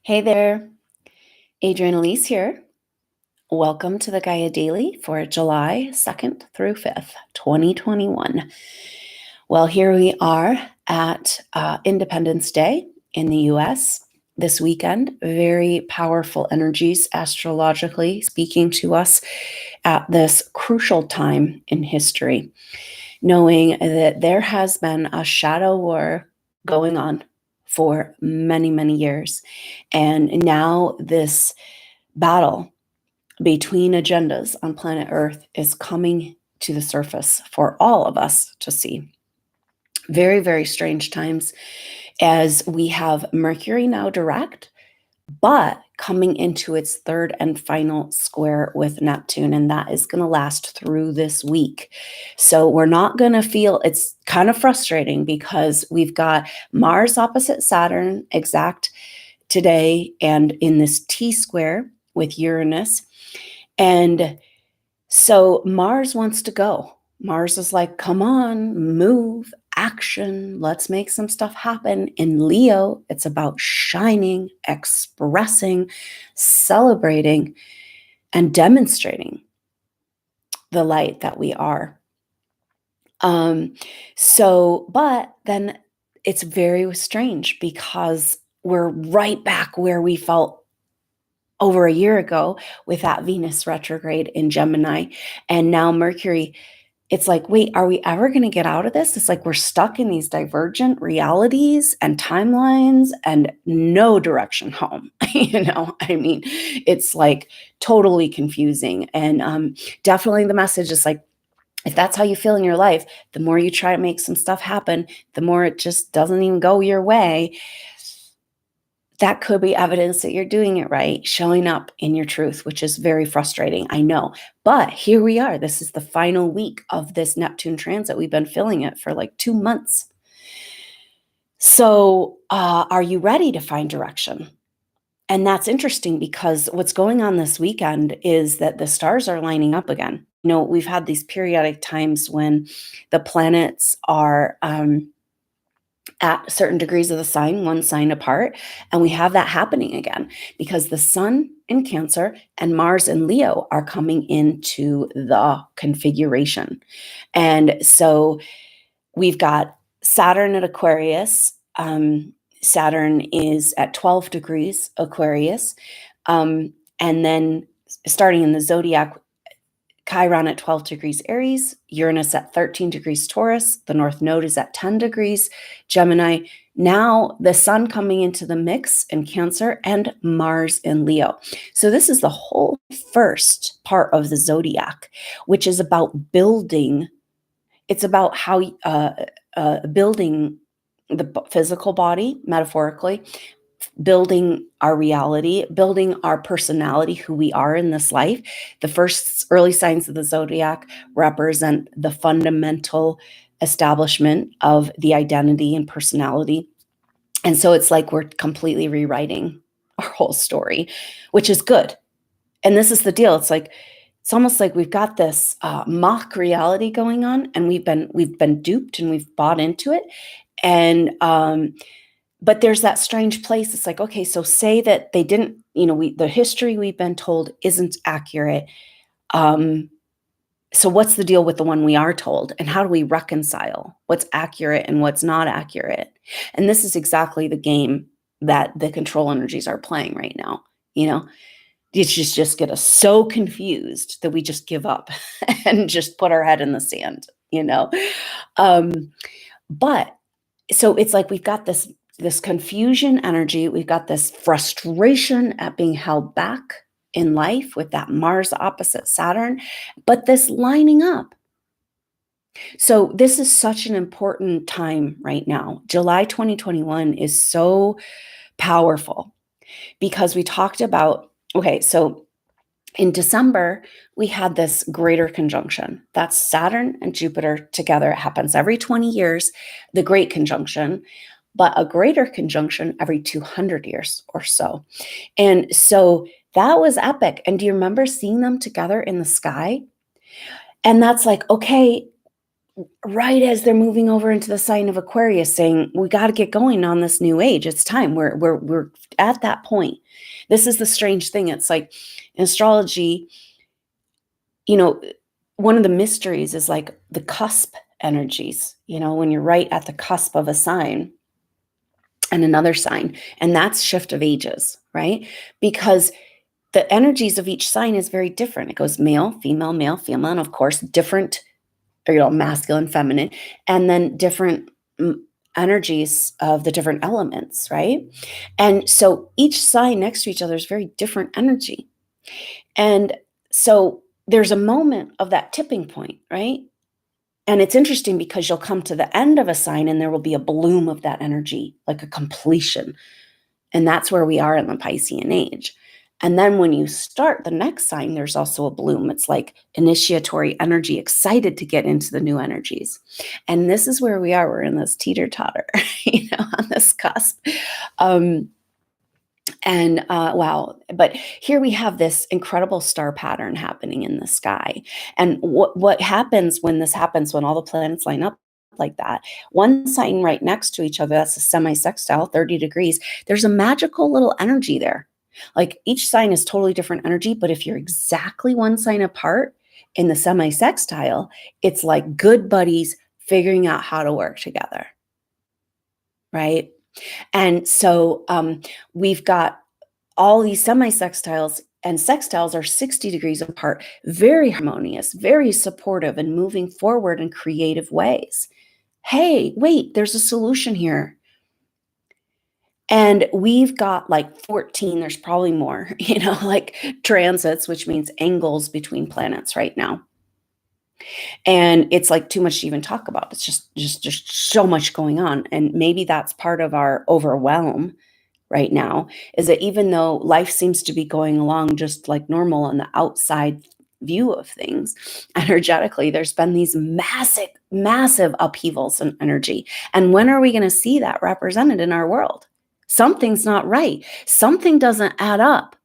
Hey there, Adrienne Elise here. Welcome to the Gaia Daily for July 2nd through 5th, 2021. Well, here we are at Independence Day in the US this weekend. Very powerful energies, astrologically speaking to us at this crucial time in history, knowing that there has been a shadow war going on for many, many years. And now this battle between agendas on planet Earth is coming to the surface for all of us to see. Very, very strange times as we have Mercury now direct, but coming into its third and final square with Neptune, and that is going to last through this week. So we're not going to feel, it's kind of frustrating because we've got Mars opposite Saturn exact today and in this T square with Uranus. And so Mars wants to go. Mars is like, come on, move, action, let's make some stuff happen. In Leo, it's about shining, expressing, celebrating, and demonstrating the light that we are. But then it's very strange because we're right back where we felt over a year ago with that Venus retrograde in Gemini. And now Mercury, it's like, wait, are we ever going to get out of this? It's like we're stuck in these divergent realities and timelines and no direction home. It's like totally confusing. And definitely the message is like, if that's how you feel in your life, the more you try to make some stuff happen, the more it just doesn't even go your way. That could be evidence that you're doing it right, showing up in your truth, which is very frustrating, I know. But here we are. This is the final week of this Neptune transit. We've been feeling it for like 2 months. So are you ready to find direction? And that's interesting because what's going on this weekend is that the stars are lining up again. We've had these periodic times when the planets are at certain degrees of the sign, one sign apart. And we have that happening again because the sun in Cancer and Mars in Leo are coming into the configuration. And so we've got Saturn at Aquarius. Saturn is at 12 degrees Aquarius. And then starting in the Zodiac, Chiron at 12 degrees Aries, Uranus at 13 degrees Taurus, the North Node is at 10 degrees Gemini. Now the sun coming into the mix in Cancer and Mars in Leo. So this is the whole first part of the Zodiac, which is about building. It's about how building the physical body, metaphorically, building our reality, building our personality, who we are in this life. The first early signs of the Zodiac represent the fundamental establishment of the identity and personality. And so it's like we're completely rewriting our whole story, which is good. And this is the deal. It's almost like we've got this mock reality going on, and we've been duped and we've bought into it. And but there's that strange place. It's like, okay, so say that they didn't, the history we've been told isn't accurate. So what's the deal with the one we are told? And how do we reconcile what's accurate and what's not accurate? And this is exactly the game that the control energies are playing right now. It's just get us so confused that we just give up and just put our head in the sand, But so it's like we've got this confusion energy. We've got this frustration at being held back in life with that Mars opposite Saturn, but this lining up. So this is such an important time right now. July 2021 is so powerful because we talked about, okay, so in December, we had this greater conjunction. That's Saturn and Jupiter together. It happens every 20 years, the great conjunction, but a greater conjunction every 200 years or so. And so that was epic. And do you remember seeing them together in the sky? And that's like, okay, right as they're moving over into the sign of Aquarius, saying, "We got to get going on this new age. It's time. We're at that point." This is the strange thing. It's like in astrology, you know, one of the mysteries is like the cusp energies. When you're right at the cusp of a sign and another sign, and that's shift of ages, right? Because the energies of each sign is very different. It goes male, female, and of course, different, masculine, feminine, and then different energies of the different elements, right? And so each sign next to each other is very different energy. And so there's a moment of that tipping point, right? And it's interesting because you'll come to the end of a sign and there will be a bloom of that energy, like a completion. And that's where we are in the Piscean age. And then when you start the next sign, there's also a bloom. It's like initiatory energy, excited to get into the new energies. And this is where we are. We're in this teeter-totter, on this cusp. Wow. But here we have this incredible star pattern happening in the sky. And what happens when this happens, when all the planets line up like that, one sign right next to each other, that's a semi-sextile, 30 degrees, there's a magical little energy there. Like each sign is totally different energy, but if you're exactly one sign apart in the semi-sextile, it's like good buddies figuring out how to work together, right? And so we've got all these semi-sextiles, and sextiles are 60 degrees apart, very harmonious, very supportive, and moving forward in creative ways. Hey, wait, there's a solution here. And we've got like 14, there's probably more, like transits, which means angles between planets right now. And it's like too much to even talk about. It's just so much going on. And maybe that's part of our overwhelm right now, is that even though life seems to be going along just like normal on the outside view of things, energetically, there's been these massive upheavals in energy. And when are we going to see that represented in our world? Something's not right. Something doesn't add up.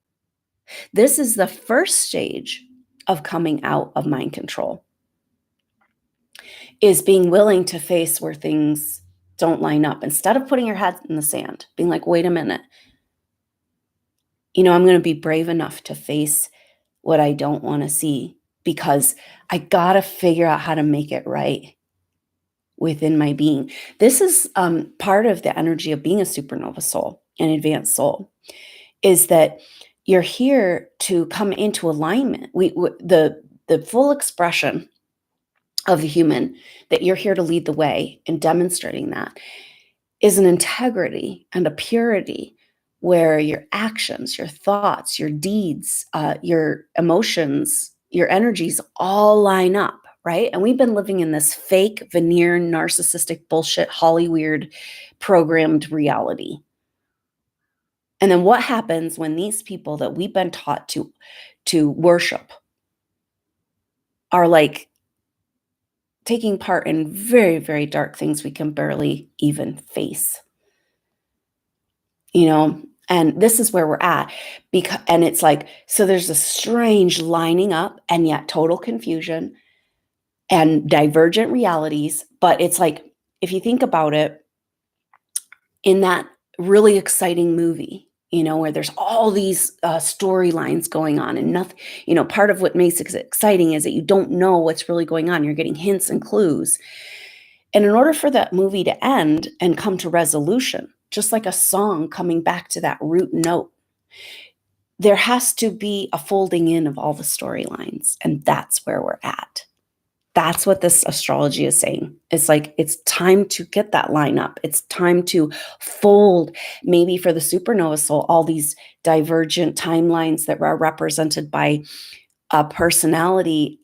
This is the first stage of coming out of mind control, is being willing to face where things don't line up, instead of putting your head in the sand, being like, wait a minute, I'm going to be brave enough to face what I don't want to see, because I got to figure out how to make it right within my being. This is part of the energy of being a supernova soul, an advanced soul, is that you're here to come into alignment. The full expression of the human, that you're here to lead the way in demonstrating that, is an integrity and a purity where your actions, your thoughts, your deeds, your emotions, your energies all line up, right? And we've been living in this fake, veneer, narcissistic bullshit, Hollywood programmed reality. And then what happens when these people that we've been taught to worship are like taking part in very, very dark things we can barely even face? And this is where we're at, and it's like, so there's a strange lining up and yet total confusion and divergent realities. But it's like, if you think about it, in that really exciting movie, where there's all these storylines going on and nothing, part of what makes it exciting is that you don't know what's really going on. You're getting hints and clues. And in order for that movie to end and come to resolution, just like a song coming back to that root note, there has to be a folding in of all the storylines. And that's where we're at. That's what this astrology is saying. It's like, it's time to get that line up. It's time to fold, maybe for the supernova soul, all these divergent timelines that are represented by personality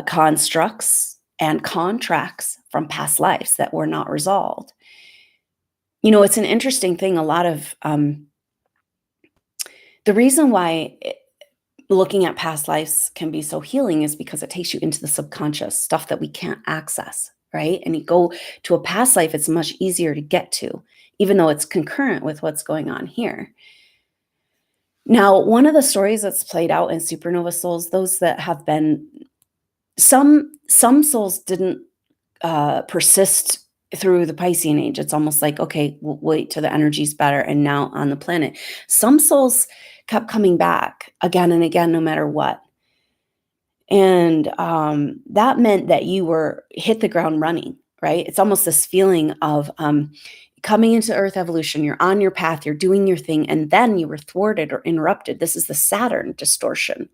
constructs and contracts from past lives that were not resolved. It's an interesting thing. A lot of the reason why looking at past lives can be so healing is because it takes you into the subconscious, stuff that we can't access, right? And you go to a past life, it's much easier to get to, even though it's concurrent with what's going on here. Now, one of the stories that's played out in supernova souls, those that have been, some souls didn't persist through the Piscean age. It's almost like, okay, we'll wait till the energy's better. And now on the planet, some souls kept coming back again and again, no matter what. And that meant that you were hit the ground running, right? It's almost this feeling of coming into Earth evolution. You're on your path, you're doing your thing, and then you were thwarted or interrupted. This is the Saturn distortion.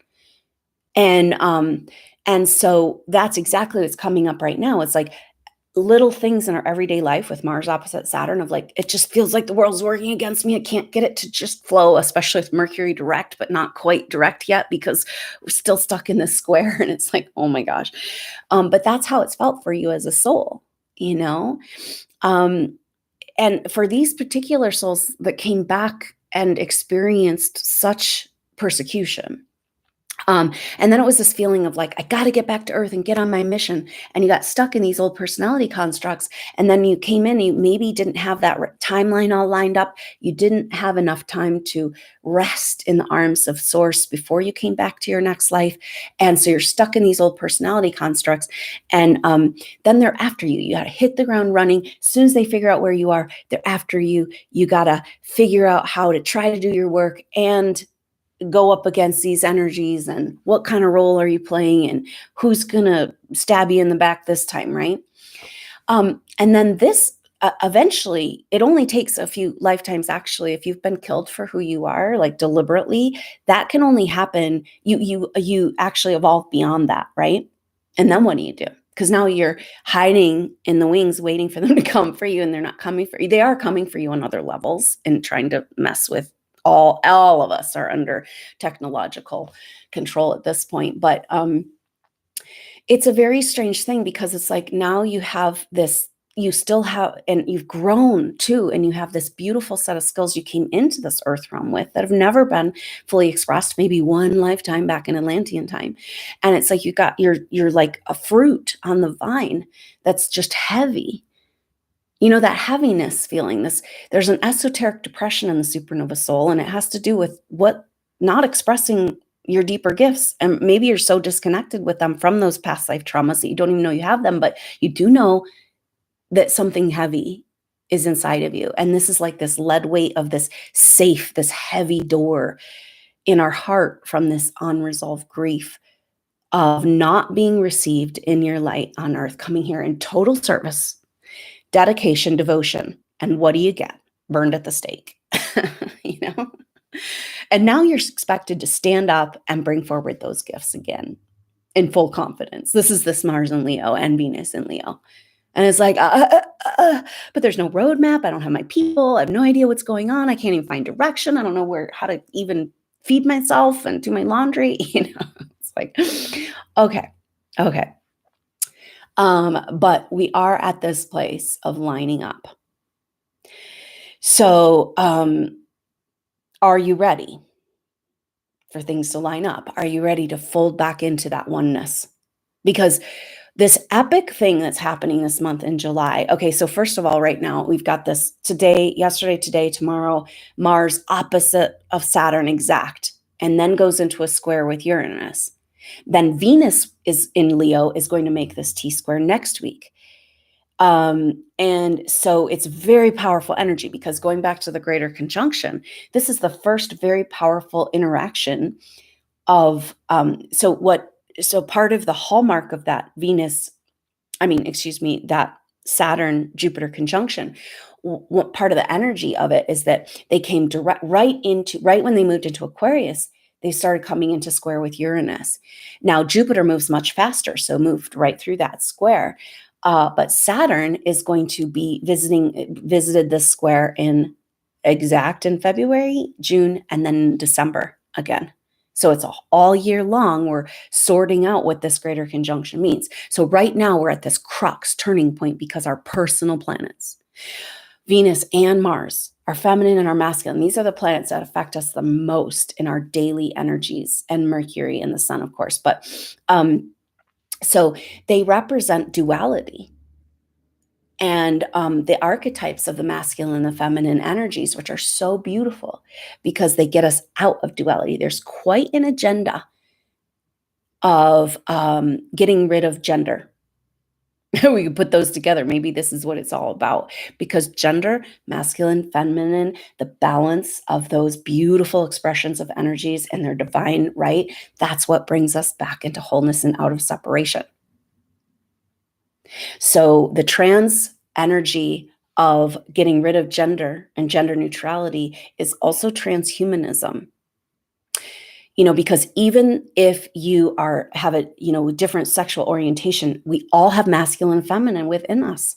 And so that's exactly what's coming up right now. It's like little things in our everyday life with Mars opposite Saturn of like, it just feels like the world's working against me. I can't get it to just flow, especially with Mercury direct, but not quite direct yet because we're still stuck in this square. And it's like, oh my gosh. But that's how it's felt for you as a soul, you know? And for these particular souls that came back and experienced such persecution, and then it was this feeling of like, I got to get back to Earth and get on my mission. And you got stuck in these old personality constructs. And then you came in, you maybe didn't have that timeline all lined up. You didn't have enough time to rest in the arms of Source before you came back to your next life. And so you're stuck in these old personality constructs. And then they're after you. You got to hit the ground running. As soon as they figure out where you are, they're after you. You got to figure out how to try to do your work and go up against these energies, and what kind of role are you playing, and who's gonna stab you in the back this time, right? And then this eventually, it only takes a few lifetimes. Actually, if you've been killed for who you are, like deliberately, that can only happen. You actually evolve beyond that, right? And then what do you do? Because now you're hiding in the wings, waiting for them to come for you, and they're not coming for you. They are coming for you on other levels and trying to mess with all of us are under technological control at this point. But it's a very strange thing because it's like now you have this, you still have, and you've grown too, and you have this beautiful set of skills you came into this earth realm with that have never been fully expressed, maybe one lifetime back in Atlantean time. And it's like you're like a fruit on the vine that's just heavy. You know, that heaviness feeling, there's an esoteric depression in the supernova soul, and it has to do with what not expressing your deeper gifts. And maybe you're so disconnected with them from those past life traumas that you don't even know you have them, but you do know that something heavy is inside of you. And this is like this lead weight of this safe, this heavy door in our heart from this unresolved grief of not being received in your light on earth, coming here in total service, dedication, devotion. And what do you get? Burned at the stake, you know? And now you're expected to stand up and bring forward those gifts again in full confidence. This is this Mars in Leo and Venus in Leo. And it's like, but there's no roadmap. I don't have my people. I have no idea what's going on. I can't even find direction. I don't know how to even feed myself and do my laundry. You know, it's like, okay. But we are at this place of lining up. So, are you ready for things to line up? Are you ready to fold back into that oneness? Because this epic thing that's happening this month in July. Okay, so first of all, right now, we've got this yesterday, today, tomorrow, Mars opposite of Saturn exact, and then goes into a square with Uranus. Then Venus is in Leo, is going to make this T-square next week. And so it's very powerful energy because going back to the greater conjunction, this is the first very powerful interaction of, so part of the hallmark of that that Saturn Jupiter conjunction, what part of the energy of it is that they came right when they moved into Aquarius, they started coming into square with Uranus. Now Jupiter moves much faster, so moved right through that square. But Saturn is going to be visited this square in February, June, and then December again. So it's all year long. We're sorting out what this greater conjunction means. So right now we're at this crux turning point because our personal planets, Venus and Mars, our feminine and our masculine, these are the planets that affect us the most in our daily energies, and Mercury and the sun, of course. But so they represent duality and the archetypes of the masculine and the feminine energies, which are so beautiful because they get us out of duality. There's quite an agenda of getting rid of gender We could put those together. Maybe this is what it's all about, because gender, masculine, feminine, the balance of those beautiful expressions of energies and their divine right, that's what brings us back into wholeness and out of separation. So the trans energy of getting rid of gender and gender neutrality is also transhumanism. Because even if you have a different sexual orientation, we all have masculine and feminine within us,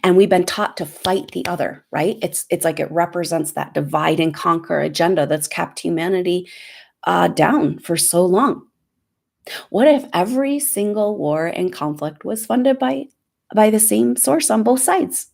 and we've been taught to fight the other, right? It's like it represents that divide and conquer agenda that's kept humanity down for so long. What if every single war and conflict was funded by the same source on both sides?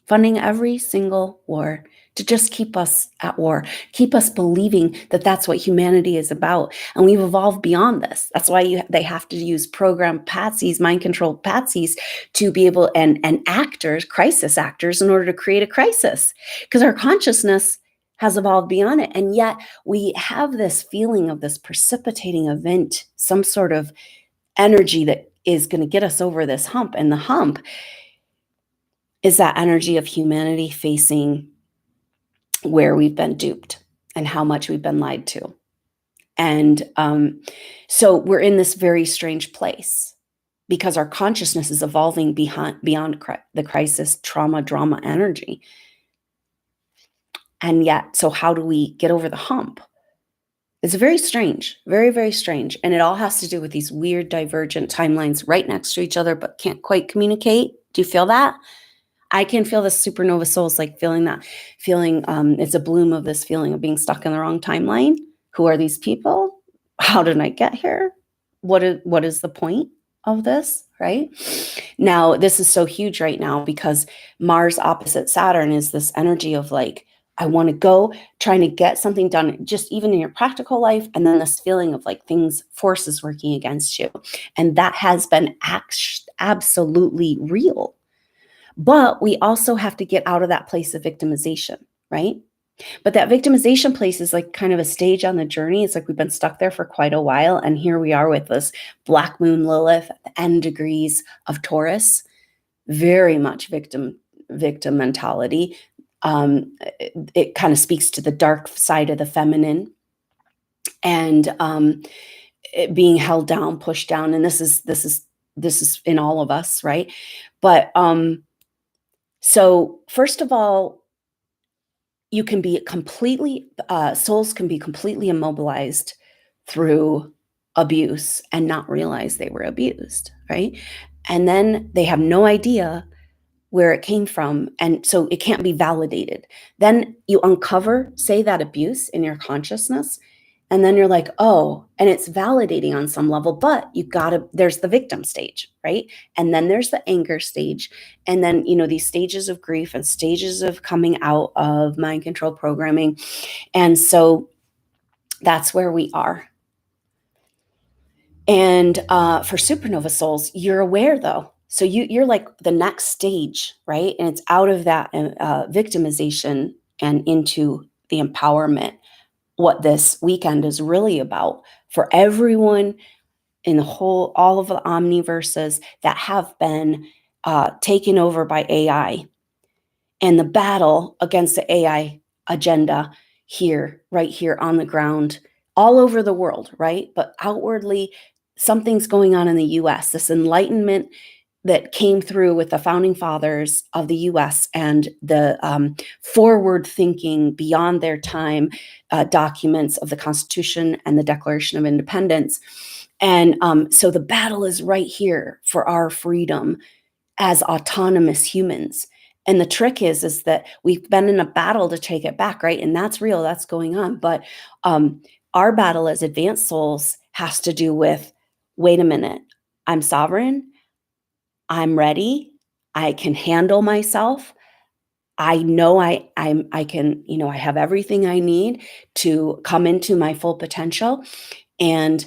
Funding every single war to just keep us at war, keep us believing that that's what humanity is about. And we've evolved beyond this. That's why they have to use program patsies, mind-controlled patsies, to be able, and actors, crisis actors, in order to create a crisis, because our consciousness has evolved beyond it. And yet we have this feeling of this precipitating event, some sort of energy that is going to get us over this hump. And the hump is that energy of humanity facing where we've been duped and how much we've been lied to. And so we're in this very strange place because our consciousness is evolving beyond the crisis, trauma, drama energy. And yet, so how do we get over the hump? It's very strange, very, very strange. And it all has to do with these weird divergent timelines right next to each other, but can't quite communicate. Do you feel that? I can feel the supernova souls, like feeling it's a bloom of this feeling of being stuck in the wrong timeline. Who are these people? How did I get here? What is the point of this, right? Now, this is so huge right now because Mars opposite Saturn is this energy of like, I want to go trying to get something done, just even in your practical life. And then this feeling of like forces working against you. And that has been absolutely real. But we also have to get out of that place of victimization, right? But that victimization place is like kind of a stage on the journey. It's like we've been stuck there for quite a while. And here we are with this Black Moon Lilith at the end degrees of Taurus, very much victim mentality. It kind of speaks to the dark side of the feminine and it being held down, pushed down. And this is in all of us, right? But so first of all, you can be souls can be completely immobilized through abuse and not realize they were abused, right? And then they have no idea where it came from. And so it can't be validated. Then you uncover, say, that abuse in your consciousness. And then you're like, oh, and it's validating on some level, but there's the victim stage, right? And then there's the anger stage. And then, these stages of grief and stages of coming out of mind control programming. And so that's where we are. And for supernova souls, you're aware though. So you're like the next stage, right? And it's out of that victimization and into the empowerment. What this weekend is really about for everyone in all of the omniverses that have been taken over by AI, and the battle against the AI agenda right here on the ground, all over the world, right? But outwardly, something's going on in the US, this enlightenment that came through with the founding fathers of the US and the forward thinking beyond their time documents of the Constitution and the Declaration of Independence. And so the battle is right here for our freedom as autonomous humans. And the trick is that we've been in a battle to take it back, right? And that's real, that's going on. But our battle as advanced souls has to do with, wait a minute, I'm sovereign, I'm ready, I can handle myself. I know I can, I have everything I need to come into my full potential. And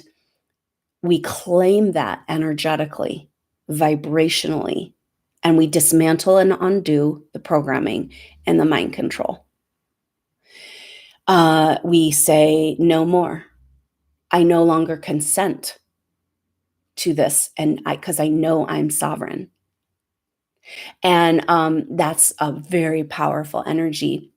we claim that energetically, vibrationally, and we dismantle and undo the programming and the mind control. We say no more. I no longer consent to this, and because I know I'm sovereign. And that's a very powerful energy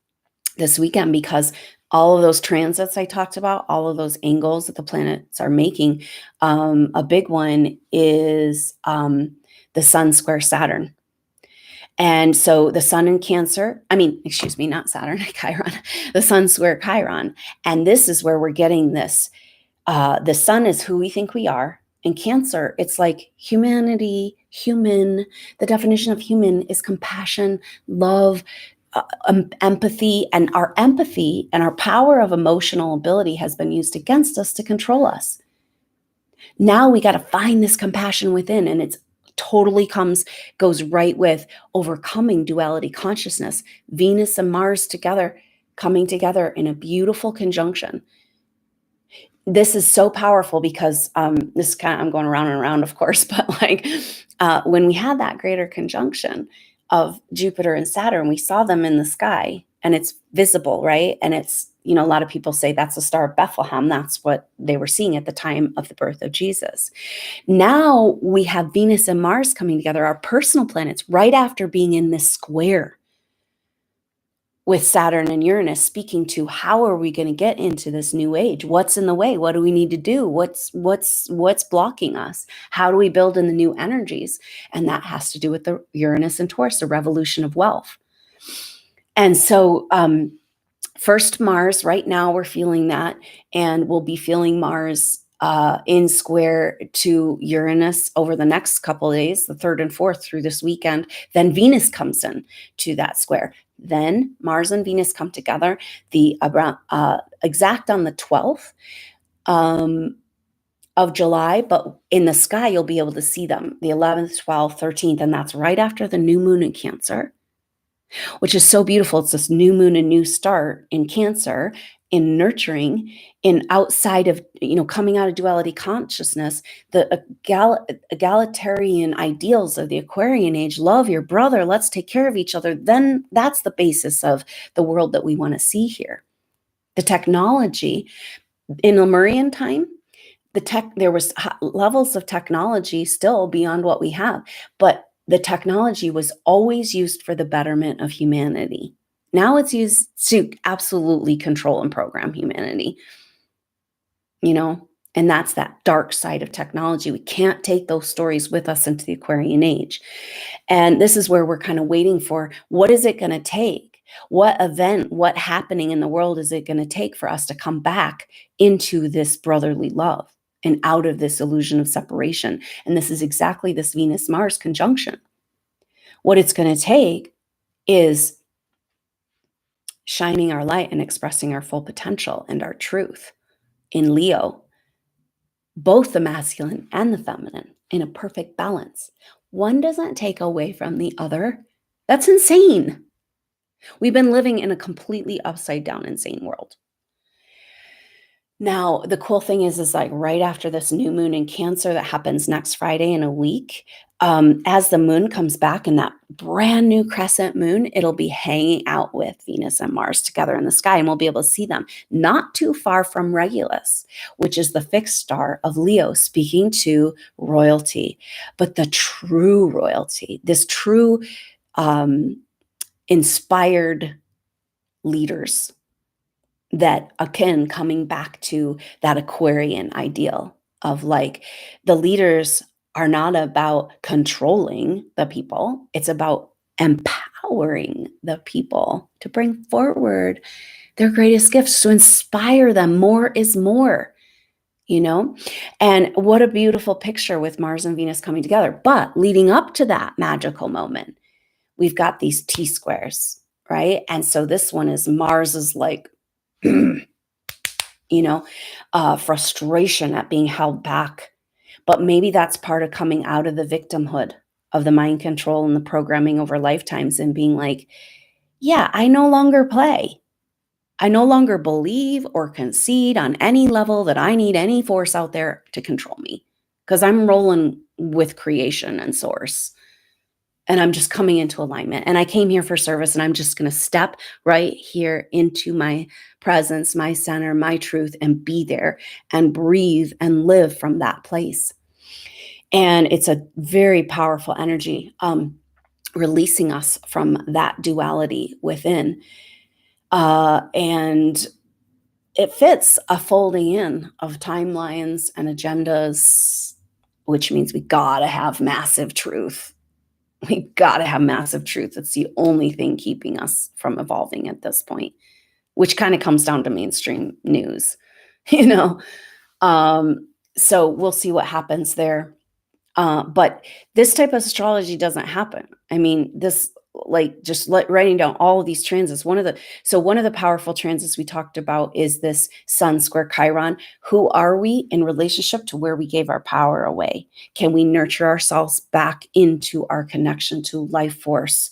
this weekend, because all of those transits I talked about, all of those angles that the planets are making, a big one is the Sun square Saturn. And so the Sun in Cancer, excuse me, not Saturn, Chiron, the Sun square Chiron. And this is where we're getting this. The Sun is who we think we are. In Cancer, it's like humanity, human. The definition of human is compassion, love, empathy. And our empathy and our power of emotional ability has been used against us to control us. Now we got to find this compassion within, and it's totally goes right with overcoming duality consciousness. Venus and Mars together, coming together in a beautiful conjunction. This is so powerful because this is I'm going around and around, of course, but when we had that greater conjunction of Jupiter and Saturn, we saw them in the sky, and it's visible, right? And it's, a lot of people say that's the Star of Bethlehem. That's what they were seeing at the time of the birth of Jesus. Now we have Venus and Mars coming together, our personal planets, right after being in this square with Saturn and Uranus, speaking to how are we going to get into this new age? What's in the way? What do we need to do? What's blocking us? How do we build in the new energies? And that has to do with the Uranus and Taurus, the revolution of wealth. And so first Mars, right now we're feeling that, and we'll be feeling Mars in square to Uranus over the next couple of days, the 3rd and 4th through this weekend. Then Venus comes in to that square. Then Mars and Venus come together exact on the 12th of July, but in the sky, you'll be able to see them, the 11th, 12th, 13th, and that's right after the new moon in Cancer, which is so beautiful. It's this new moon and new start in Cancer, in nurturing, in outside of, coming out of duality consciousness, the egalitarian ideals of the Aquarian age, love your brother, let's take care of each other. Then that's the basis of the world that we want to see here. The technology in Lemurian time, there was levels of technology still beyond what we have, but the technology was always used for the betterment of humanity. Now it's used to absolutely control and program humanity, and that's that dark side of technology. We can't take those stories with us into the Aquarian age. And this is where we're kind of waiting for, what is it going to take? What event, what happening in the world is it going to take for us to come back into this brotherly love and out of this illusion of separation? And this is exactly this Venus-Mars conjunction. What it's going to take is shining our light and expressing our full potential and our truth in Leo, both the masculine and the feminine, in a perfect balance. One doesn't take away from the other. That's insane. We've been living in a completely upside down, insane world. Now, the cool thing is right after this new moon in Cancer that happens next Friday in a week, as the moon comes back in that brand new crescent moon, it'll be hanging out with Venus and Mars together in the sky, and we'll be able to see them not too far from Regulus, which is the fixed star of Leo, speaking to royalty, but the true royalty, this true inspired leaders that akin coming back to that Aquarian ideal of the leaders are not about controlling the people. It's about empowering the people to bring forward their greatest gifts, to inspire them. More is more, and what a beautiful picture with Mars and Venus coming together. But leading up to that magical moment, we've got these T-squares, right? And so this one is Mars is frustration at being held back. But maybe that's part of coming out of the victimhood of the mind control and the programming over lifetimes, and being yeah, I no longer play. I no longer believe or concede on any level that I need any force out there to control me, because I'm rolling with creation and source. And I'm just coming into alignment. And I came here for service, and I'm just going to step right here into my presence, my center, my truth, and be there and breathe and live from that place. And it's a very powerful energy, releasing us from that duality within. And it fits a folding in of timelines and agendas, which means we gotta have massive truth. We gotta have massive truth. It's the only thing keeping us from evolving at this point, which kind of comes down to mainstream news, you know? So we'll see what happens there. But this type of astrology doesn't happen. I mean, this like just writing down all of these transits. One of the powerful transits we talked about is this Sun square Chiron. Who are we in relationship to where we gave our power away? Can we nurture ourselves back into our connection to life force?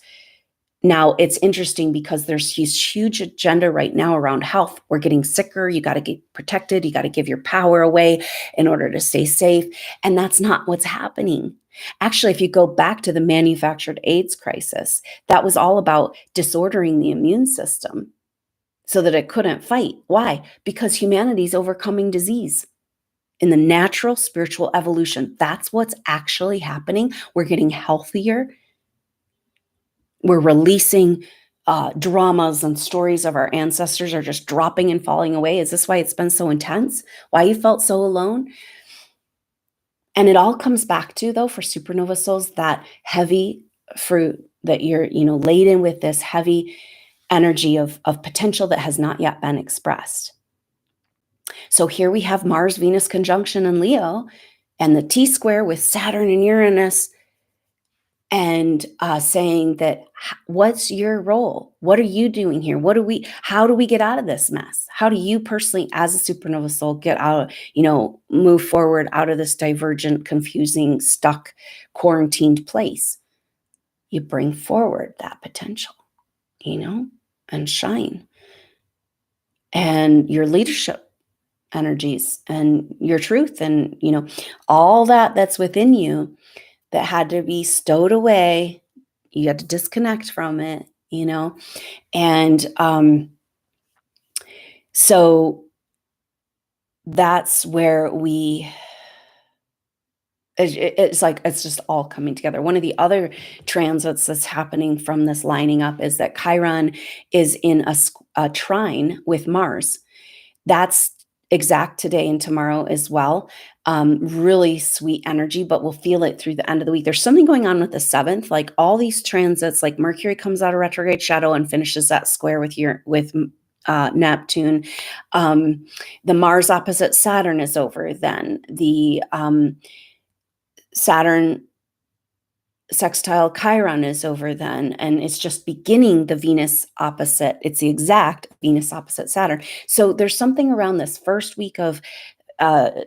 Now, it's interesting because there's this huge agenda right now around health. We're getting sicker. You got to get protected. You got to give your power away in order to stay safe. And that's not what's happening. Actually, if you go back to the manufactured AIDS crisis, that was all about disordering the immune system so that it couldn't fight. Why? Because humanity's overcoming disease in the natural spiritual evolution. That's what's actually happening. We're getting healthier. We're releasing dramas and stories of our ancestors are just dropping and falling away. Is this why it's been so intense? Why you felt so alone? And it all comes back to, though, for supernova souls, that heavy fruit that you're, laden with this heavy energy of potential that has not yet been expressed. So here we have Mars, Venus conjunction in Leo, and the T-square with Saturn and Uranus, and saying that, what's your role? What are you doing here? How do we get out of this mess? How do you personally, as a supernova soul, get out, move forward out of this divergent, confusing, stuck, quarantined place? You bring forward that potential, and shine. And your leadership energies and your truth and, all that's within you that had to be stowed away. You had to disconnect from it, and so that's where it's like it's just all coming together. One of the other transits that's happening from this lining up is that Chiron is in a trine with Mars. That's exact today and tomorrow as well. Really sweet energy, but we'll feel it through the end of the week. There's something going on with the 7th, like all these transits, like Mercury comes out of retrograde shadow and finishes that square with Neptune. The Mars opposite Saturn is over then. The Saturn sextile Chiron is over then, and it's just beginning the Venus opposite. It's the exact Venus opposite Saturn. So there's something around this first week of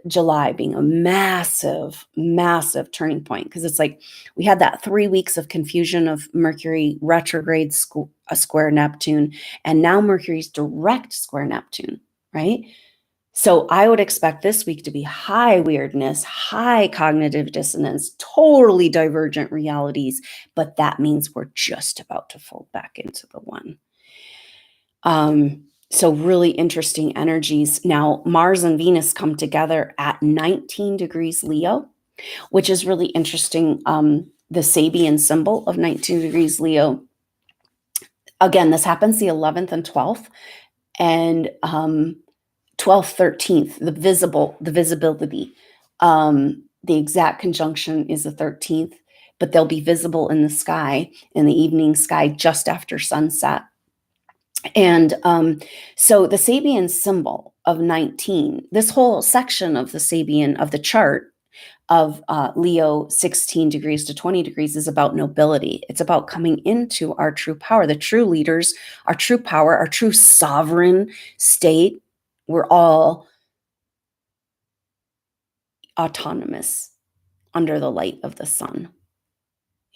July being a massive, massive turning point, because it's like we had that 3 weeks of confusion of Mercury retrograde square Neptune, and now Mercury's direct square Neptune, right? So I would expect this week to be high weirdness, high cognitive dissonance, totally divergent realities, but that means we're just about to fold back into the one. So really interesting energies. Now, Mars and Venus come together at 19 degrees Leo, which is really interesting. The Sabian symbol of 19 degrees Leo. Again, this happens the 11th and 12th. And 12th, 13th, the visibility. The exact conjunction is the 13th, but they'll be visible in the sky, in the evening sky, just after sunset. And so the Sabian symbol of 19, this whole section of the Sabian, of the chart of Leo 16 degrees to 20 degrees is about nobility. It's about coming into our true power, the true leaders, our true power, our true sovereign state. We're all autonomous under the light of the sun.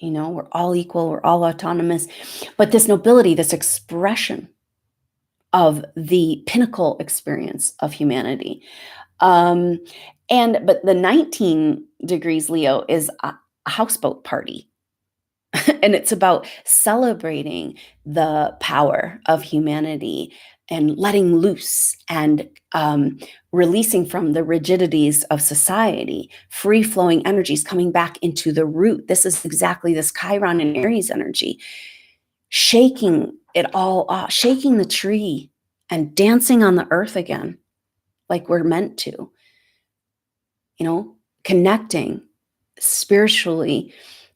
We're all equal, we're all autonomous. But this nobility, this expression of the pinnacle experience of humanity. But the 19 degrees Leo is a houseboat party. And it's about celebrating the power of humanity and letting loose and releasing from the rigidities of society, free flowing energies coming back into the root. This is exactly this Chiron and Aries energy, shaking it all off, shaking the tree and dancing on the earth again, like we're meant to, connecting spiritually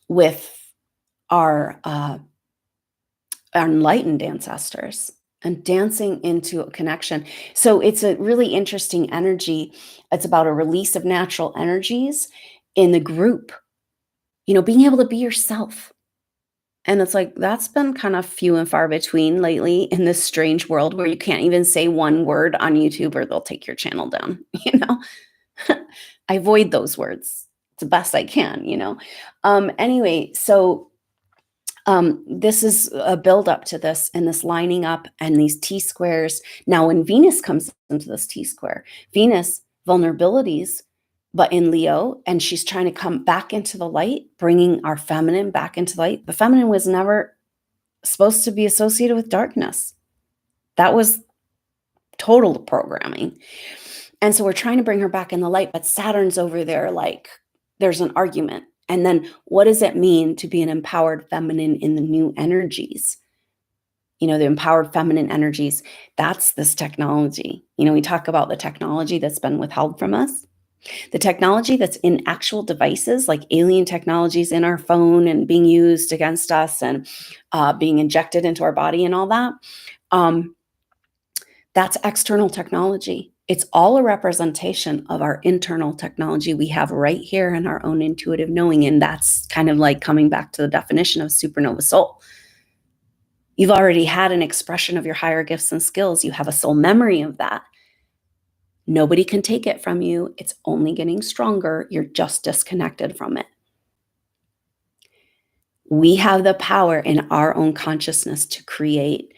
with our enlightened ancestors and dancing into a connection. So it's a really interesting energy. It's about a release of natural energies in the group, being able to be yourself. And it's like, that's been kind of few and far between lately in this strange world where you can't even say one word on YouTube or they'll take your channel down, I avoid those words the best I can, Anyway, so this is a build up to this and this lining up and these T squares. Now, when Venus comes into this T square, Venus vulnerabilities, but in Leo, and she's trying to come back into the light, bringing our feminine back into the light. The feminine was never supposed to be associated with darkness. That was total programming. And so we're trying to bring her back in the light, but Saturn's over there, like there's an argument. And then what does it mean to be an empowered feminine in the new energies? The empowered feminine energies, that's this technology. We talk about the technology that's been withheld from us. The technology that's in actual devices, like alien technologies in our phone and being used against us and being injected into our body and all that, that's external technology. It's all a representation of our internal technology we have right here in our own intuitive knowing. And that's kind of like coming back to the definition of supernova soul. You've already had an expression of your higher gifts and skills. You have a soul memory of that. Nobody can take it from you. It's only getting stronger. You're just disconnected from it. We have the power in our own consciousness to create,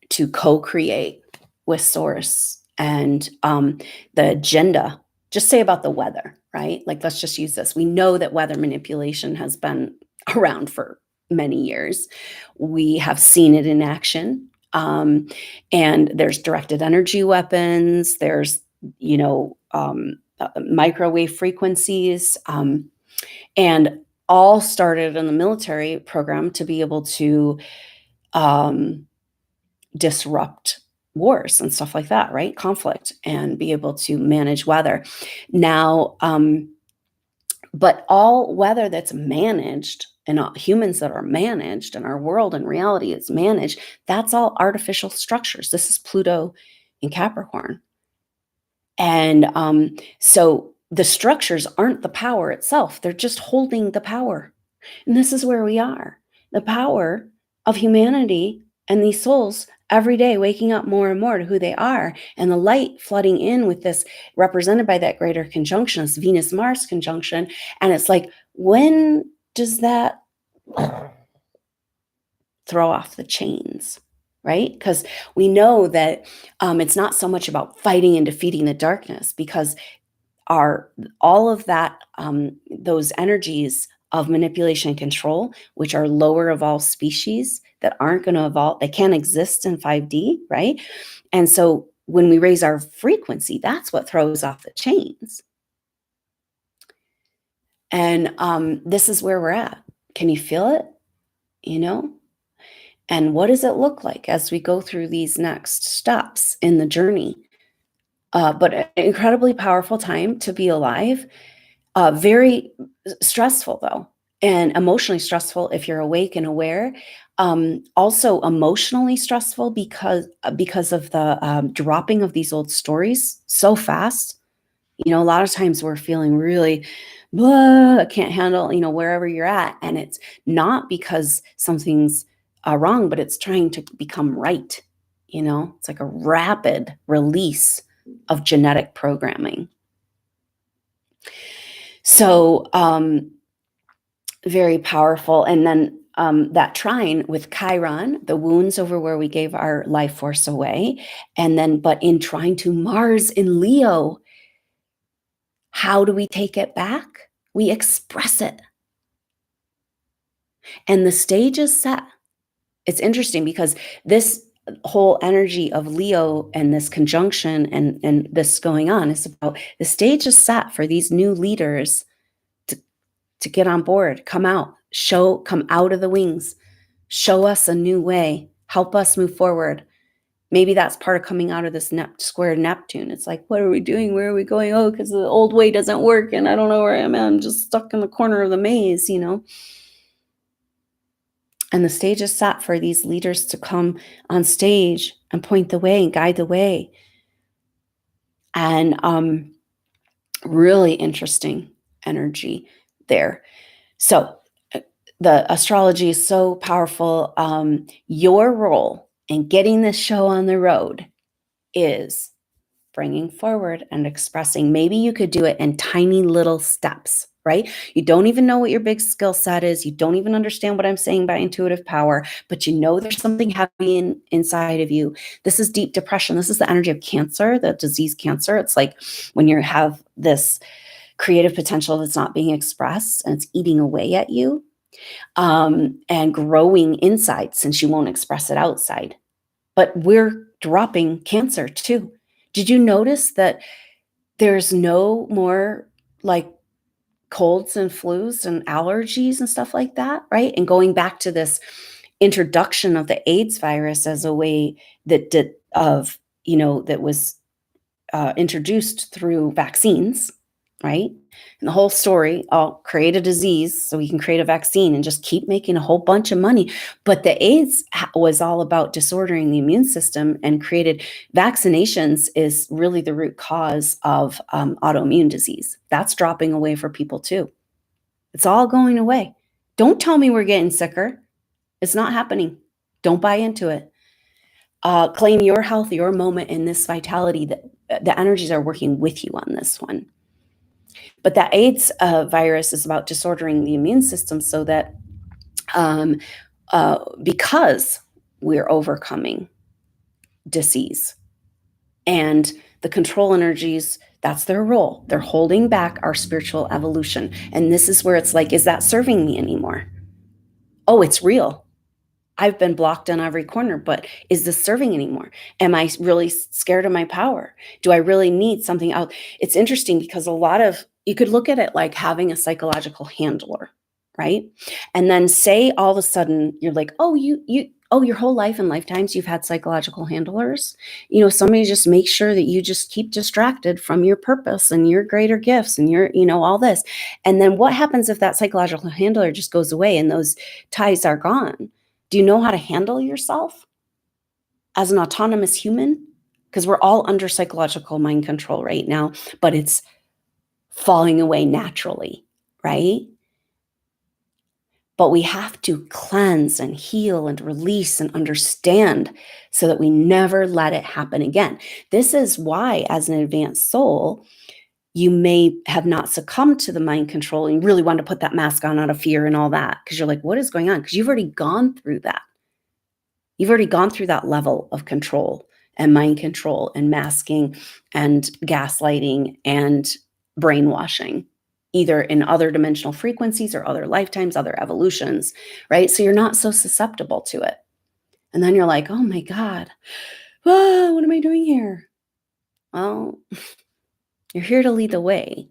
to co-create with Source and the agenda. Just say about the weather, right? Like, let's just use this. We know that weather manipulation has been around for many years. We have seen it in action. And there's directed energy weapons. There's, microwave frequencies, and all started in the military program to be able to disrupt wars and stuff like that, right? Conflict, and be able to manage weather. Now, but all weather that's managed and humans that are managed and our world and reality is managed, that's all artificial structures. This is Pluto in Capricorn. And so the structures aren't the power itself. They're just holding the power. And this is where we are. The power of humanity and these souls every day waking up more and more to who they are, and the light flooding in with this represented by that greater conjunction, this Venus-Mars conjunction. And it's like, when does that throw off the chains? Right? Because we know that it's not so much about fighting and defeating the darkness, because all of that, those energies of manipulation and control, which are lower of all species that aren't going to evolve, they can't exist in 5D, right? And so when we raise our frequency, that's what throws off the chains. And this is where we're at. Can you feel it? And what does it look like as we go through these next steps in the journey? But an incredibly powerful time to be alive. Very stressful, though, and emotionally stressful if you're awake and aware. Also emotionally stressful because of the dropping of these old stories so fast. A lot of times we're feeling really blah, can't handle, wherever you're at. And it's not because something's wrong, but it's trying to become right. It's like a rapid release of genetic programming. So very powerful. And then that trine with Chiron, the wounds over where we gave our life force away. And then, but in trine to Mars in Leo, how do we take it back? We express it. And the stage is set. It's interesting because this whole energy of Leo and this conjunction and this going on is about the stage is set for these new leaders to get on board, come out, come out of the wings, show us a new way, help us move forward. Maybe that's part of coming out of this square Neptune. It's like, what are we doing? Where are we going? Oh, because the old way doesn't work and I don't know where I am. I'm just stuck in the corner of the maze, you know? And the stage is set for these leaders to come on stage and point the way and guide the way. And really interesting energy there. So the astrology is so powerful. Your role in getting this show on the road is bringing forward and expressing. Maybe you could do it in tiny little steps, right? You don't even know what your big skill set is. You don't even understand what I'm saying by intuitive power, but you know there's something heavy inside of you. This is deep depression. This is the energy of cancer, the disease cancer. It's like when you have this creative potential that's not being expressed and it's eating away at you, and growing inside since you won't express it outside. But we're dropping cancer too. Did you notice that there's no more like colds and flus and allergies and stuff like that, right? And going back to this introduction of the AIDS virus as a way that that was introduced through vaccines, right? And the whole story, I'll create a disease so we can create a vaccine and just keep making a whole bunch of money. But the AIDS was all about disordering the immune system and created vaccinations is really the root cause of autoimmune disease. That's dropping away for people too. It's all going away. Don't tell me we're getting sicker. It's not happening. Don't buy into it. Claim your health, your moment in this vitality that the energies are working with you on this one. But that AIDS virus is about disordering the immune system so that because we're overcoming disease and the control energies, that's their role. They're holding back our spiritual evolution. And this is where it's like, is that serving me anymore? Oh, it's real. I've been blocked on every corner, but is this serving anymore? Am I really scared of my power? Do I really need something else? It's interesting because you could look at it like having a psychological handler, right? And then say all of a sudden you're like, oh, your whole life and lifetimes you've had psychological handlers. Somebody just makes sure that you just keep distracted from your purpose and your greater gifts and your, all this. And then what happens if that psychological handler just goes away and those ties are gone? Do you know how to handle yourself as an autonomous human? Because we're all under psychological mind control right now, but it's falling away naturally, right? But we have to cleanse and heal and release and understand so that we never let it happen again. This is why, as an advanced soul, you may have not succumbed to the mind control and you really want to put that mask on out of fear and all that because you're like, what is going on? Because you've already gone through that. You've already gone through that level of control and mind control and masking and gaslighting and brainwashing, either in other dimensional frequencies or other lifetimes, other evolutions, right? So you're not so susceptible to it. And then you're like, oh my God, what am I doing here? Well, you're here to lead the way.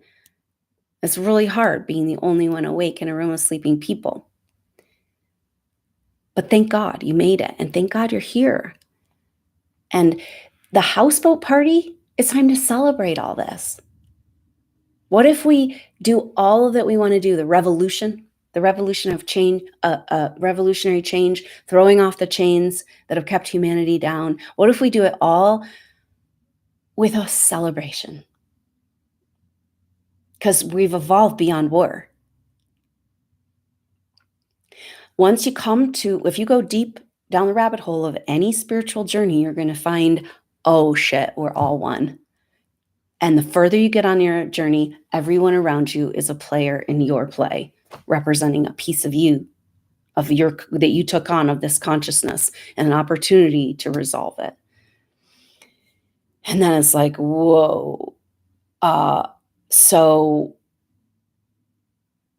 It's really hard being the only one awake in a room of sleeping people. But thank God you made it. And thank God you're here. And the houseboat party, it's time to celebrate all this. What if we do all of that we want to do, the revolution of change, revolutionary change, throwing off the chains that have kept humanity down? What if we do it all with a celebration? Because we've evolved beyond war. If you go deep down the rabbit hole of any spiritual journey, you're going to find, oh shit, we're all one. And the further you get on your journey, everyone around you is a player in your play, representing a piece of you, that you took on of this consciousness and an opportunity to resolve it. And then it's like, whoa. So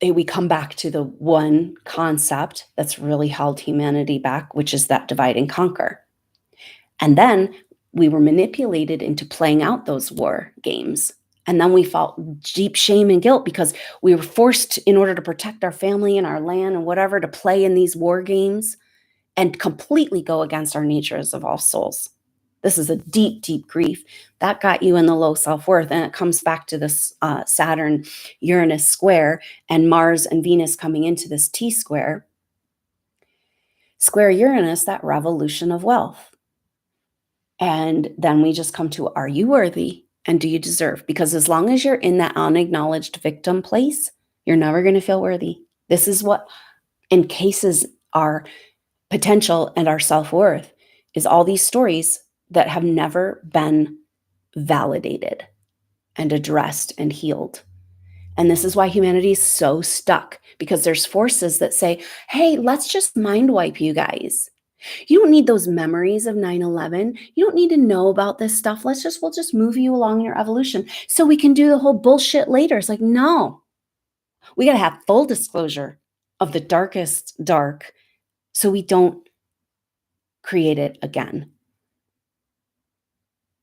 we come back to the one concept that's really held humanity back, which is that divide and conquer. And then we were manipulated into playing out those war games. And then we felt deep shame and guilt because we were forced, in order to protect our family and our land and whatever, to play in these war games and completely go against our natures of all souls. This is a deep, deep grief that got you in the low self-worth. And it comes back to this Saturn Uranus square and Mars and Venus coming into this T square. Square Uranus, that revolution of wealth. And then we just come to, are you worthy and do you deserve? Because as long as you're in that unacknowledged victim place, you're never going to feel worthy. This is what encases our potential and our self-worth, is all these stories that have never been validated and addressed and healed. And this is why humanity is so stuck, because there's forces that say, hey, let's just mind wipe you guys. You don't need those memories of 9/11. You don't need to know about this stuff. We'll just move you along in your evolution so we can do the whole bullshit later. It's like, no, we got to have full disclosure of the darkest dark so we don't create it again.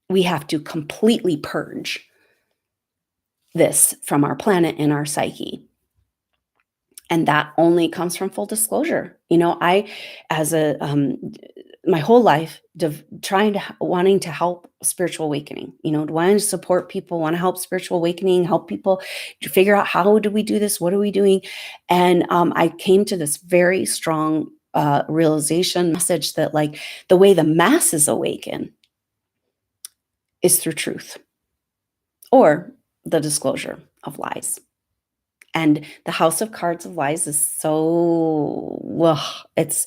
We have to completely purge this from our planet and our psyche. And that only comes from full disclosure. I, as my whole life, wanting to help spiritual awakening, wanting to support people, want to help spiritual awakening, help people to figure out, how do we do this? What are we doing? And I came to this very strong realization message that, like, the way the masses awaken is through truth or the disclosure of lies. And the house of cards of lies is it's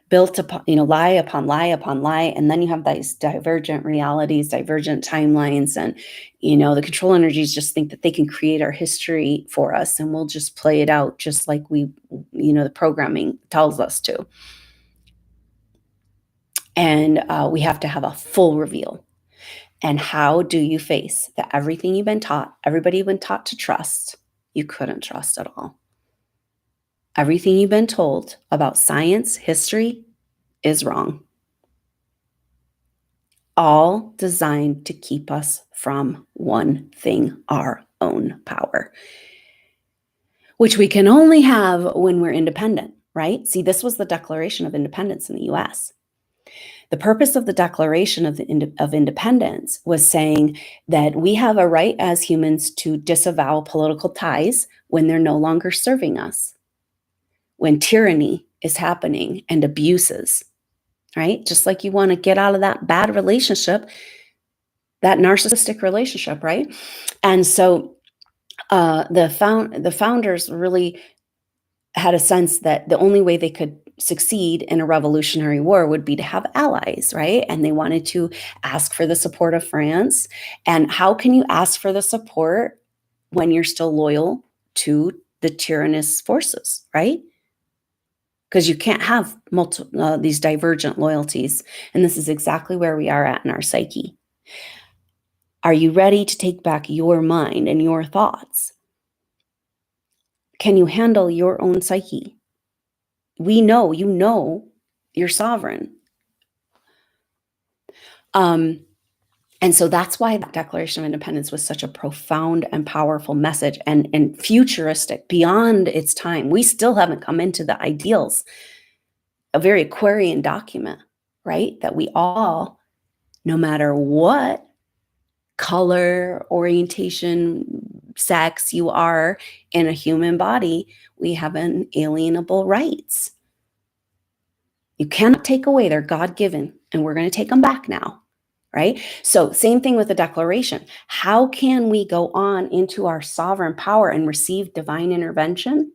built upon, lie upon lie upon lie. And then you have these divergent realities, divergent timelines. And, the control energies just think that they can create our history for us and we'll just play it out just like the programming tells us to. And we have to have a full reveal. And how do you face that everything you've been taught, everybody you've been taught to trust, you couldn't trust at all? Everything you've been told about science, history, is wrong. All designed to keep us from one thing, our own power, which we can only have when we're independent, right? See, this was the Declaration of Independence in the US. The purpose of the Declaration of Independence was saying that we have a right as humans to disavow political ties when they're no longer serving us, when tyranny is happening and abuses, right? Just like you want to get out of that bad relationship, that narcissistic relationship, right? And so the founders really had a sense that the only way they could succeed in a revolutionary war would be to have allies, right? And they wanted to ask for the support of France. And how can you ask for the support when you're still loyal to the tyrannous forces, right? Because you can't have these divergent loyalties. And this is exactly where we are at in our psyche. Are you ready to take back your mind and your thoughts? Can you handle your own psyche? We know, you're sovereign. And so that's why the Declaration of Independence was such a profound and powerful message and futuristic, beyond its time. We still haven't come into the ideals. A very Aquarian document, right? That we all, no matter what color, orientation, sex you are in a human body, we have inalienable rights. You cannot take away, they're God-given, and we're going to take them back now, right? So same thing with the Declaration. How can we go on into our sovereign power and receive divine intervention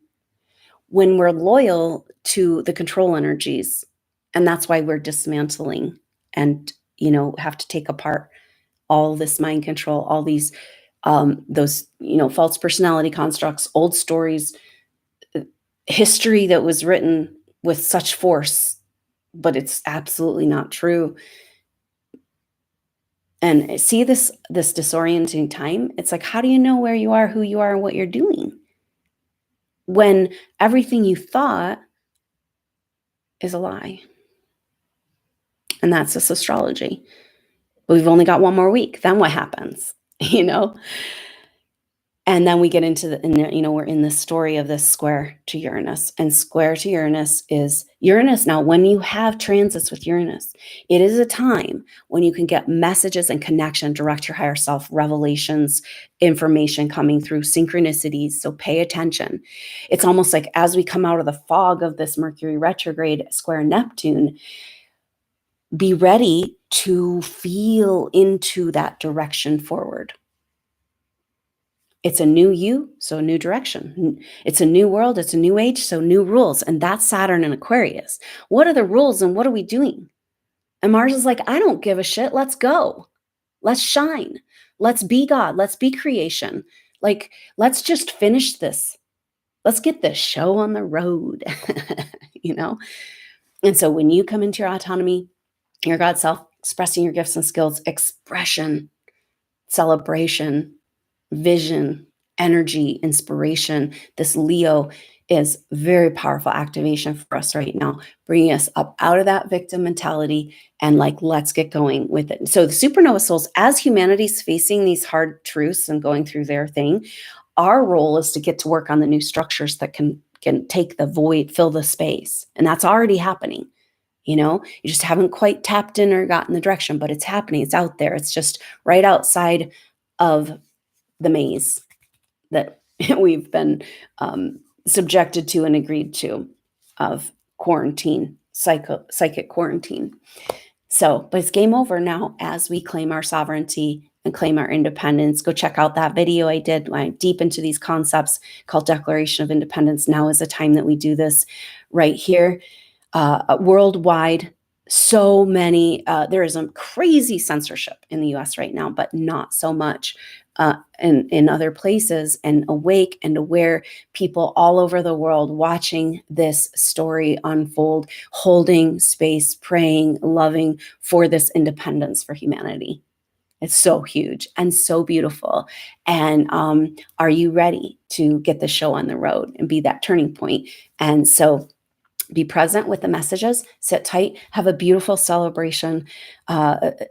when we're loyal to the control energies? And that's why we're dismantling and, have to take apart all this mind control, all these, those, false personality constructs, old stories, history that was written with such force, but it's absolutely not true. And see this disorienting time. It's like, how do you know where you are, who you are, and what you're doing? when everything you thought is a lie. And that's this astrology. We've only got one more week. Then what happens? You know? And then we get into we're in the story of this square to Uranus. And square to Uranus is Uranus. Now, when you have transits with Uranus, it is a time when you can get messages and connection, direct your higher self, revelations, information coming through, synchronicities. So pay attention. It's almost like as we come out of the fog of this Mercury retrograde square Neptune, be ready to feel into that direction forward. It's a new you, so a new direction. It's a new world, it's a new age, so new rules. And that's Saturn and Aquarius. What are the rules and what are we doing? And Mars is like, I don't give a shit. Let's go. Let's shine. Let's be God. Let's be creation. Like, let's just finish this. Let's get this show on the road, you know? And so when you come into your autonomy, your God self, expressing your gifts and skills, expression, celebration, vision, energy, inspiration. This Leo is very powerful activation for us right now, bringing us up out of that victim mentality and like, let's get going with it. So the supernova souls, as humanity's facing these hard truths and going through their thing, our role is to get to work on the new structures that can take the void, fill the space. And that's already happening. You know, you just haven't quite tapped in or gotten the direction, but it's happening. It's out there. It's just right outside of the maze that we've been subjected to and agreed to of quarantine, psychic quarantine. So, but it's game over now as we claim our sovereignty and claim our independence. Go check out that video I did. I went deep into these concepts called Declaration of Independence. Now is the time that we do this right here. Worldwide, so many, there is a crazy censorship in the US right now, but not so much in other places, and awake and aware people all over the world watching this story unfold, holding space, praying, loving for this independence for humanity. It's so huge and so beautiful. And are you ready to get the show on the road and be that turning point? And so be present with the messages, sit tight, have a beautiful celebration.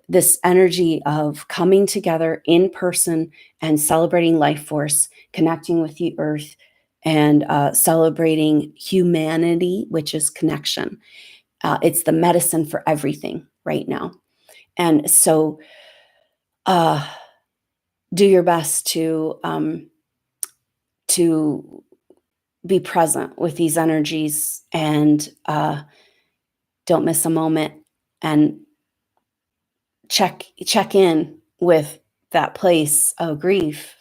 This energy of coming together in person and celebrating life force, connecting with the earth, and celebrating humanity, which is connection. It's the medicine for everything right now. And so do your best to be present with these energies, and don't miss a moment, and check in with that place of grief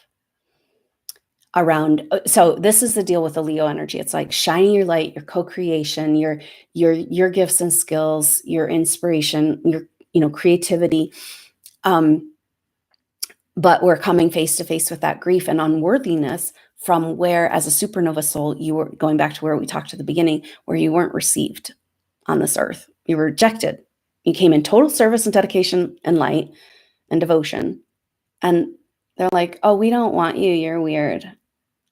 around. So this is the deal with the Leo energy. It's like shining your light, your co-creation, your gifts and skills, your inspiration, your creativity. But we're coming face to face with that grief and unworthiness from where, as a supernova soul, you were going back to where we talked at the beginning, where you weren't received on this earth. You were rejected. You came in total service and dedication and light and devotion. And they're like, oh, we don't want you. You're weird.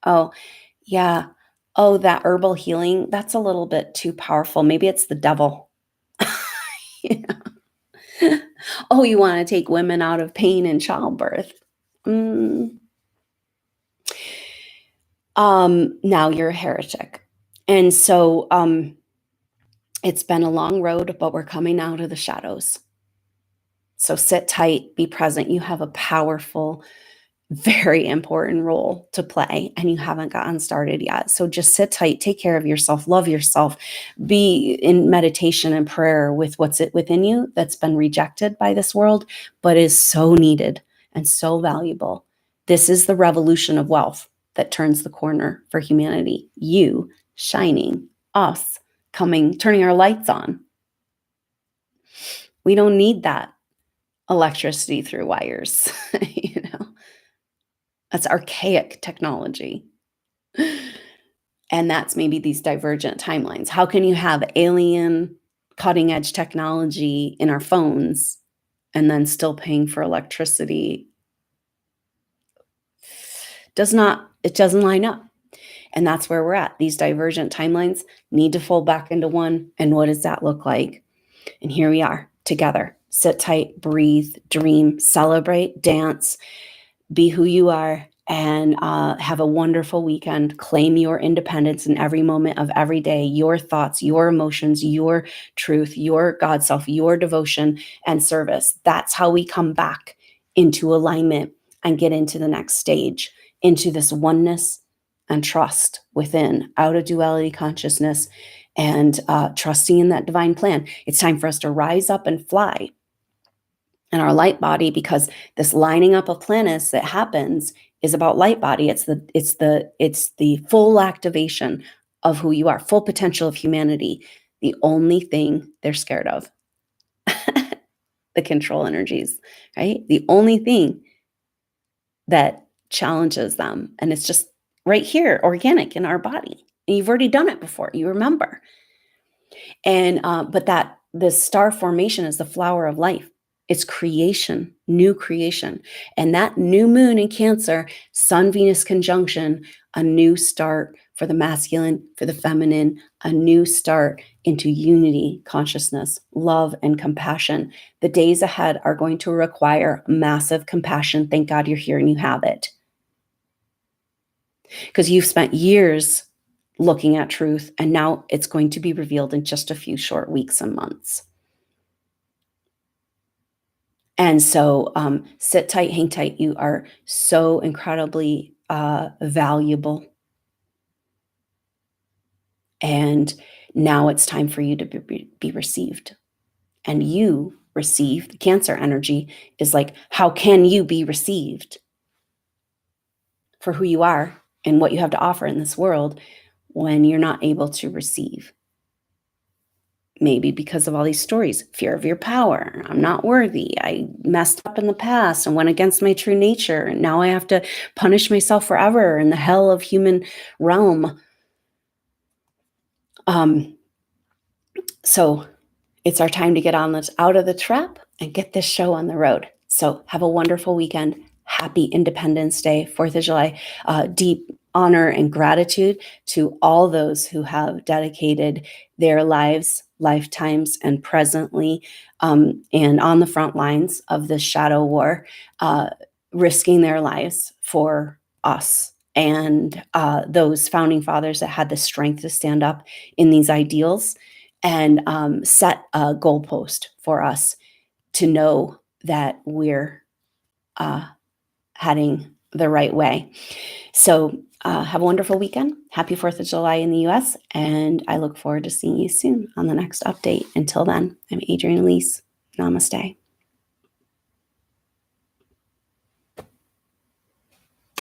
Oh, yeah. Oh, that herbal healing, that's a little bit too powerful. Maybe it's the devil. Yeah. Oh, you want to take women out of pain and childbirth. Now you're a heretic. And so it's been a long road, but we're coming out of the shadows. So sit tight, be present. You have a powerful, very important role to play, and you haven't gotten started yet. So just sit tight, take care of yourself, love yourself, be in meditation and prayer with what's within you that's been rejected by this world, but is so needed and so valuable. This is the revolution of wealth that turns the corner for humanity. You shining, us turning our lights on. We don't need that electricity through wires, That's archaic technology. And that's maybe these divergent timelines. How can you have alien cutting edge technology in our phones and then still paying for electricity? It doesn't line up. And that's where we're at. These divergent timelines need to fold back into one. And what does that look like? And here we are together. Sit tight, breathe, dream, celebrate, dance, be who you are, and have a wonderful weekend. Claim your independence in every moment of every day, your thoughts, your emotions, your truth, your God self, your devotion and service. That's how we come back into alignment and get into the next stage, into this oneness and trust within, out of duality consciousness, and trusting in that divine plan. It's time for us to rise up and fly in our light body, because this lining up of planets that happens is about light body. It's the full activation of who you are, full potential of humanity. The only thing they're scared of, the control energies, right? The only thing that challenges them, and it's just right here, organic in our body. And you've already done it before, you remember. And but that the star formation is the flower of life. It's creation, new creation. And that new moon in Cancer, Sun Venus conjunction, a new start for the masculine, for the feminine, a new start into unity, consciousness, love, and compassion. The days ahead are going to require massive compassion. Thank God you're here and you have it. Because you've spent years looking at truth, and now it's going to be revealed in just a few short weeks and months. And so sit tight, hang tight. You are so incredibly valuable. And now it's time for you to be received. And you receive, the Cancer energy is like, how can you be received for who you are and what you have to offer in this world when you're not able to receive? Maybe because of all these stories, fear of your power. I'm not worthy. I messed up in the past and went against my true nature. And now I have to punish myself forever in the hell of human realm. So it's our time to get on this, out of the trap and get this show on the road. So have a wonderful weekend. Happy Independence Day, 4th of July. Deep honor and gratitude to all those who have dedicated their lives, lifetimes, and presently, and on the front lines of this shadow war, risking their lives for us. And those founding fathers that had the strength to stand up in these ideals and set a goalpost for us to know that we're heading the right way. So have a wonderful weekend. Happy 4th of July in the US. And I look forward to seeing you soon on the next update. Until then, I'm Adrienne Elise. Namaste.